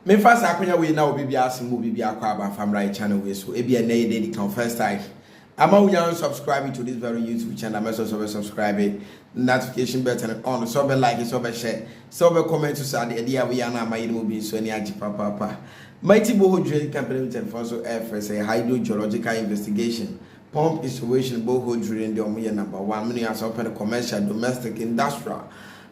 Me first akonya we na obi bia asem obi bia akwa aba fam right channel we so e bia na ye dey the first time. Ama unya subscribe to this very YouTube channel. I'm also subscribe, notification button on, so be like, so be share, so be comment to say the idea we are now my movie so any aji papa. Mighty Boho Drilling Company with also FS a hydrogeological investigation, pump installation, Boho Drilling the Omuya #1. Many as open commercial, domestic, industrial.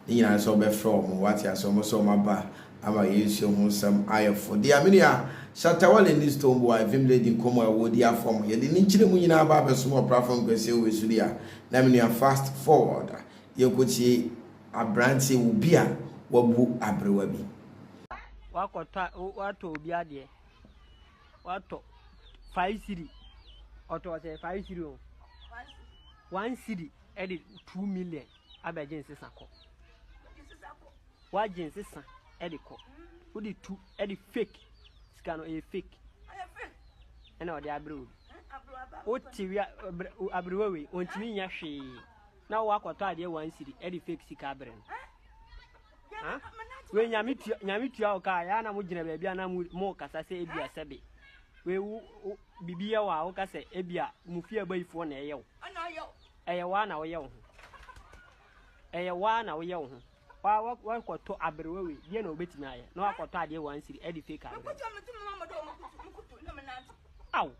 You know, so be from what you so so my ba. Ama use some eye for the Aminia. Shatta Wale in this Stonebwoy Vhim lady come away dia form. Ye didn't chile muina ba be small platform go say we sudia. Na me fast forward. You could see a branch will be a wabu abrewabi. What to be a dear? What to 5 city or to say 5 city? 1 city added 2 million. Abajin Sako. What Jin Sissan? Edico. Who did 2 edit fake? Scan a fake. And all the abroad. What Tiria Abrewe, on Timiashi. Now walk or tie 1 city, edit fake Sicabren. When Yamitia Kayana Mujina Babiana more Casa say Ebia Sabi. We Bibia Waka say Ebia Mufia Bay for a yo. A 1 hour young. A 1 hour young. What to Abrewe, you know, bit now. No, I got tidy 1 city, edit fake. Ow.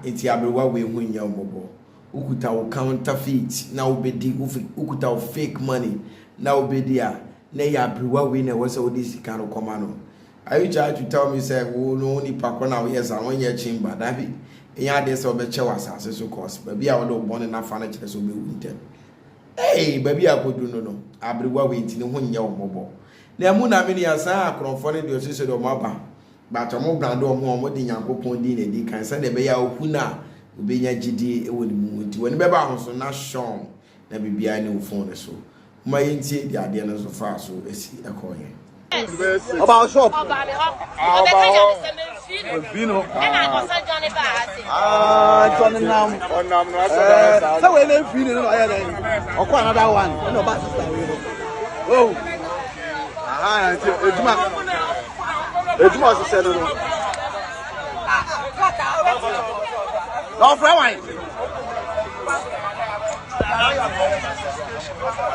It's Abrewa we win your mobile. Ukuta counterfeit, now be the Ukuta fake money, now be there. Nay, Abrewa winner was all this kind of command. Are you trying to tell me, say, oh, no, only Pakona, yes, I want your chamber, David. Yeah, there's a better was as so cost, but be our little born enough furniture so we winter. Hey, baby, I could do no. Abrewa waiting when you're mobile. There are many as I confronted your sister or mother. But a more brand or more than Yankopon Dine, they can send a bear who now will be a GD would move to when Baba so not shown, never be I know phone so. My intent the idea so far so is a coin. About shop. Vino. Johnny now. So when they feel it, or another one. No, but oh. It's much said. No, friend, wine.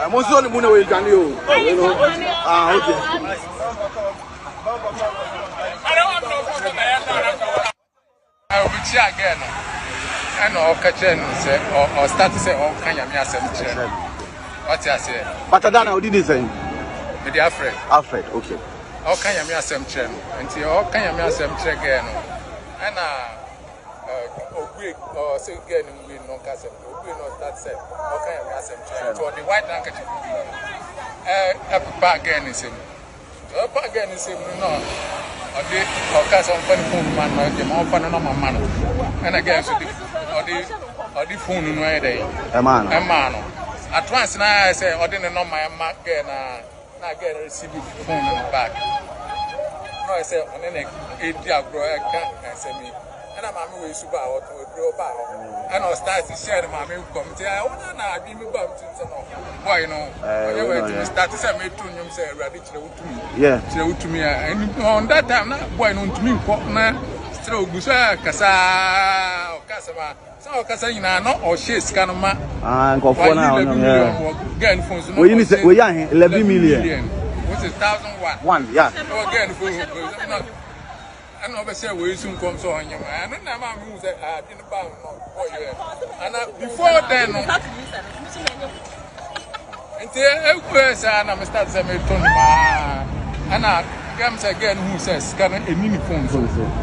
I'm also the moon away, can you? Okay. I will be here again. And all catching or start to say, oh, can you me as what I say? But I don't know, did he say? With the Alfred. Alfred, okay. How can you me as until all can you me as again? And or say again, we no castle. We not that said. How can you me as for the white handkerchief? Up again is him. Up again is him, no. Or cast on phone man, the more fun on my man. And again, the phone in my day. A man. At once, now I say, I didn't know my mark and I get a receive phone in the back. No, I say, on any 8 year grow, I can't say me. And I'm always super out to grow back. And I'll start to share my milk committee. I want to be bumped into no. Why, you know, I start to say, me to him, say, ready to me. Yeah, to me. And on that time, why not to me? Str8 Kasa, so Kasa, you know, or she's kind of man. And go for now. Again, phones. We are 11 million. What's 1,001? Yeah. Again, for I know say we soon come so on you. I don't know my music. I didn't buy and before then, until I start saying, and I comes again who says scan a mini phone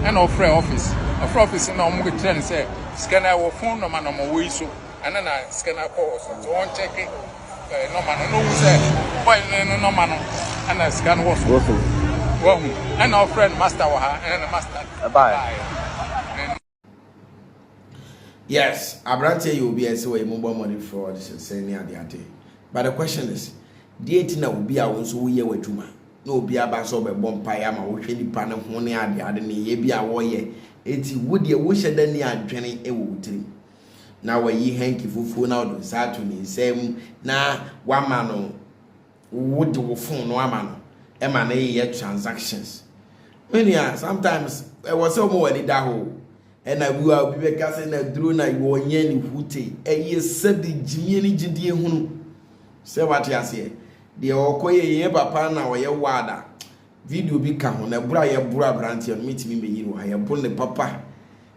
and offer office. Office and I'm going to say scan our phone number on my way so and then I scan our calls. So on checking no man, no say, why no man, and I scan what's and our friend Master and Master. Bye. Yes, Abrante you will be as way mobile money fraud is saying near the day. But the question is, dating will be our so we with Juma. No be about so be bompire, which any panel honey at the other ye be a warrior. It's would you wish that near Jenny a wood. Now, when ye hanky for phone out on Saturday, same na 1 man would do phone no man emanate transactions. Many sometimes I was so more in that hole. And I will be casting a drone. I will yen wooty. A year said the Jimmy Jidi Hunu. Say what you say. The Okoye Papa now, your wada. Video become on a bra branty and meet me, you. I have put the papa.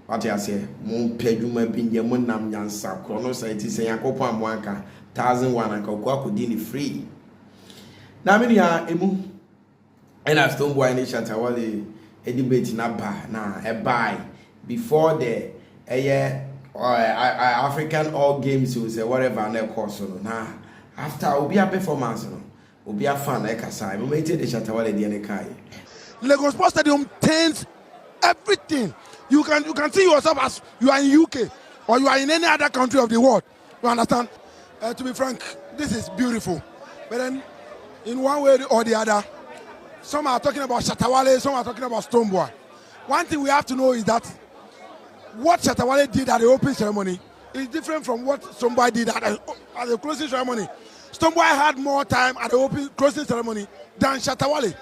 What you say, Mon Peduma bin Yamunam Yansa, Chronos, I say, I copa Mwanka, 1,001 and Cocoa Dini free. Now, many are emu. And I Stonebwoy in Shatta Wale a debate in a bar now, a buy. Before the African All Games, you say whatever and their course. Now, after will be a performance, will be a fan like a sign. We made the Shatta Wale the Kai. Lagos Sports Stadium turns everything. You can see yourself as you are in UK or you are in any other country of the world. You understand? To be frank, this is beautiful. But then, in one way or the other, some are talking about Shatta Wale, some are talking about Stonebwoy. One thing we have to know is that what Shatta Wale did at the opening ceremony is different from what Stonebwoy did at the closing ceremony. Stonebwoy had more time at the closing ceremony than Shatta Wale.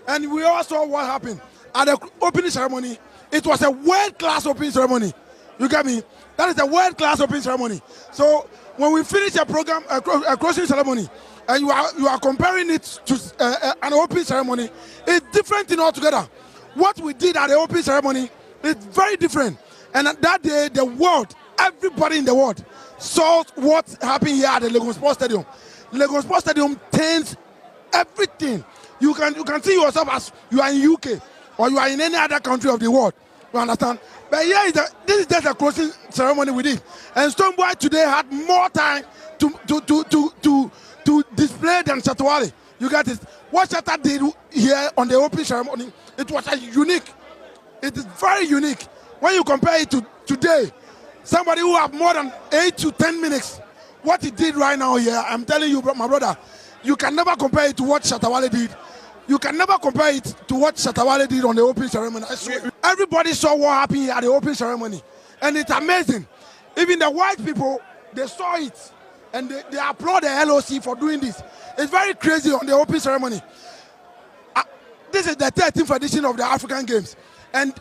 And we all saw what happened at the opening ceremony. It was a world-class opening ceremony. You get me? That is a world-class opening ceremony. So when we finish a program, a closing ceremony, and you are comparing it to an opening ceremony, it's different thing altogether. What we did at the opening ceremony is very different. And that day, the world, everybody in the world, saw what happened here at the Lagos Sports Stadium. Lagos Sports Stadium turns everything. You can see yourself as you are in UK or you are in any other country of the world. You understand? But here this is just a closing ceremony we did. And Stonebwoy today had more time to display than Shatta Wale. You get it? What Shatta did here on the opening ceremony, it was unique. It is very unique. When you compare it to today, somebody who have more than 8 to 10 minutes, what he did right now here, I'm telling you, my brother, you can never compare it to what Shatta Wale did. You can never compare it to what Shatta Wale did on the opening ceremony. I swear. Everybody saw what happened here at the opening ceremony. And it's amazing. Even the white people, they saw it. And they applaud the LOC for doing this. It's very crazy on the opening ceremony. This is the 13th edition of the African Games. And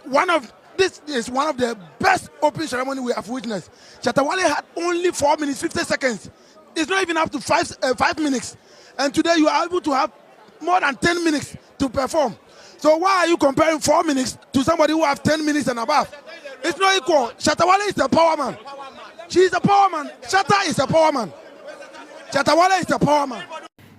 this is one of the best opening ceremony we have witnessed. Shatta Wale had only 4 minutes, 50 seconds. It's not even up to 5 minutes. And today you are able to have more than 10 minutes to perform. So why are you comparing 4 minutes to somebody who have 10 minutes and above? It's not equal. Shatta Wale is a power man. She is a power man. Shatta is a power man. Shatta Wale is a power man.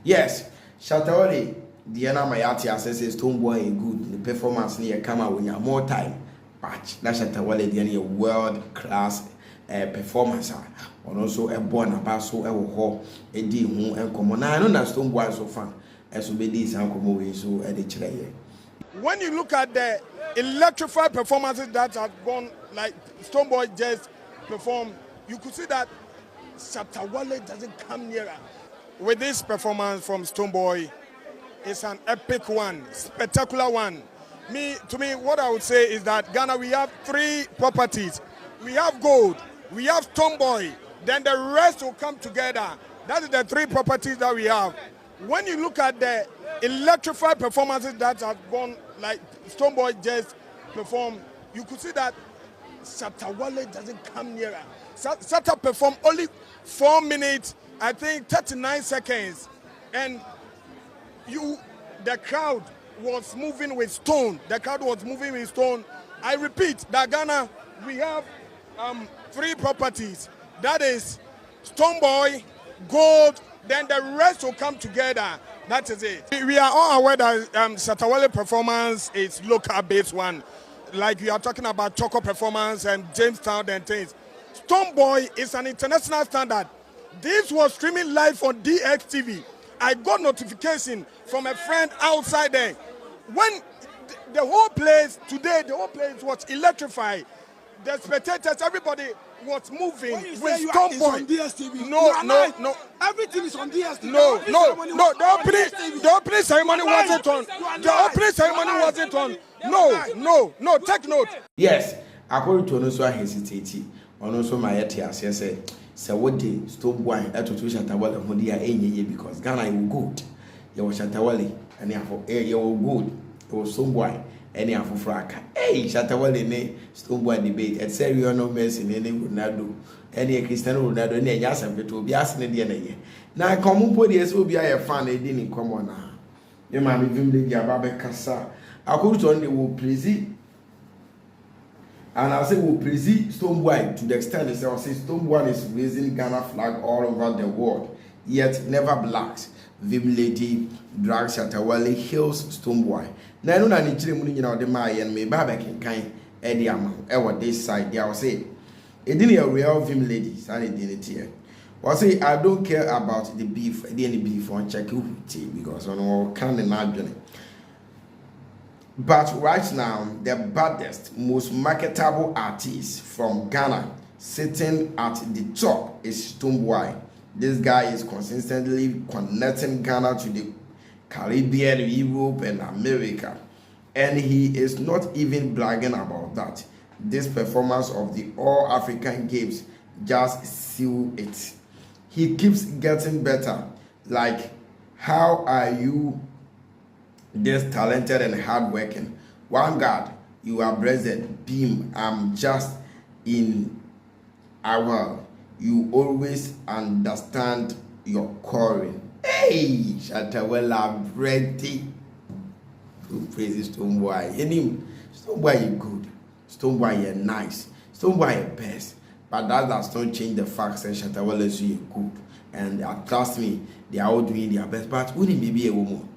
Yes, Shatta Wale, Diana Mayati says Stonebwoy is good. The performance near come out when you have more time. But that Shatta Wale Diana a world class performance. And also a born about so a D who and common. I know that Stonebwoy so fun. As we be so when you look at the electrified performances that have gone, like Stonebwoy just performed, you could see that Shatta Wale doesn't come nearer. With this performance from Stonebwoy, it's an epic one, spectacular one. To me, what I would say is that Ghana, we have 3 properties. We have gold, we have Stonebwoy, then the rest will come together. That is the 3 properties that we have. When you look at the electrified performances that have gone, like Stonebwoy just performed, you could see that Shatta Wale doesn't come nearer. Shatta performed only 4 minutes, I think 39 seconds. And the crowd was moving with stone. The crowd was moving with stone. I repeat that Ghana, we have 3 properties. That is Stonebwoy, gold, then the rest will come together. That is it. We are all aware that Shatta Wale performance is local based one. Like we are talking about Choco performance and Jamestown and things. Stonebwoy is an international standard. This was streaming live on DXTV. I got notification from a friend outside there. When the whole place today, the whole place was electrified. The spectators, everybody was moving with Stonebwoy. No. Everything is on DSTV. No. The opening ceremony wasn't on. The opening ceremony wasn't on. No. Take note. Yes, according to also hesitate. On also my say what the Stonebwoy to Shatta Wale because Ghana will good. you was Shatta Wale and you were good, you was Stonebwoy and you for fraka. Hey, Shatta Wale ne Stonebwoy debate at Serio no Messi any Ronaldo any Cristiano Ronaldo any Yasam to be asking the end. Now come put the SOB a fan they didn't come on now. You mammy Vhim the Ababe Kasa. I could only will please and I say will please Stonebwoy to the extent that I say Stonebwoy is raising Ghana flag all over the world, yet never blacks. Vhim lady drag Shatta Wale hails Stonebwoy. Now I know that the children you know the my and me babakin kind Eddie amount what this side they will say it didn't a real Vhim ladies and it didn't here. Well, say I don't care about the beef, any beef on check because on all kind of not. But right now, the baddest, most marketable artist from Ghana sitting at the top is Stonebwoy. This guy is consistently connecting Ghana to the Caribbean, Europe, and America. And he is not even bragging about that. This performance of the All African Games just seal it. He keeps getting better. Like, how are you this talented and hardworking? One God, you are blessed. Vhim, I'm just in our. You always understand your calling. Hey, Shatta Wale, I'm ready to praise Stonebwoy. Stonebwoy is good. Stonebwoy is nice. Stonebwoy is best. But that does not change the fact that Shatta Wale is good. And trust me, they are all doing their best. But wouldn't be a woman.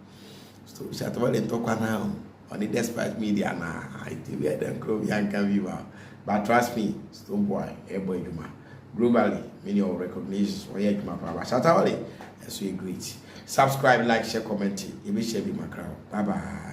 So Shatta Wale talk now on the despite media now. I think we are the club young viewer. But trust me, Stonebwoy, a boy Juma. Globally, many of recognitions for your Juma. Shatta Wale, that's so great. Subscribe, like, share, comment. You will share with my crowd. Bye bye.